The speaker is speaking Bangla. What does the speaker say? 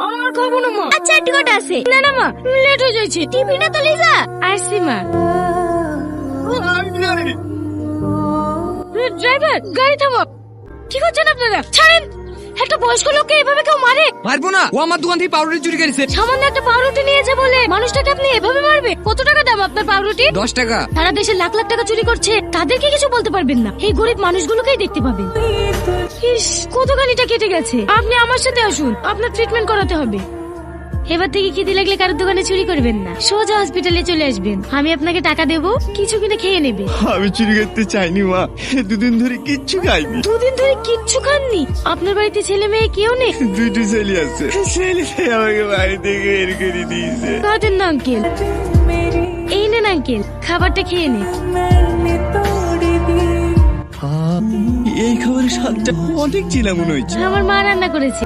আমার খাবো না মা। আচ্ছা একটু কটা আছে। না না মা, লেট হয়ে যাচ্ছে। টিফিনটা তো লিজা। আসছি মা। ড্রাইভার, গাড়ি থামো। কি করছেন আপনারা? ছাড়েন। একটা বয়স্ক লোককে এভাবে কেউ মারে? মারবো না, ও আমার দোকান থেকে পাউরুটি চুরি করেছে। সামান্য একটা পাউরুটি নিয়েছে বলে মানুষটাকে আপনি এভাবে মারবে? কত টাকা দাম আপনার পাউরুটি? 10 টাকা। সারা দেশে লাখ লাখ টাকা চুরি করছে, তাদেরকে কিছু বলতে পারবেন না। এই গরিব মানুষগুলোকেই দেখতে পাবেন। ইস, কত গাড়িটা কেটে গেছে। আপনি আমার সাথে আসুন, আপনার ট্রিটমেন্ট করাতে হবে। এবার থেকে খিদে লাগলে কারোর দোকানে চুরি করবেন না, সোজা হসপিটালে চলে আসবেন। আমি আপনাকে টাকা দেবো, কিছু কিনে খেয়ে নেবে। আমি চুরি করতে চাইনি মা, দুদিন ধরে কিচ্ছু খাইনি। দুদিন ধরে কিচ্ছু খাননি? আপনার বাড়িতে ছেলে মেয়ে কেউ নেই? দুটো ছেলে আছে, ছেলেটাই আমাকে বাড়ি থেকে বের করে দিয়েছে। খাতেন না আঙ্কেল, এই নেন আঙ্কেল, খাবারটা খেয়ে নে। এই খাবারের স্বাদটা অনেক চিনা মনে হচ্ছে। আমার মা রান্না করেছে।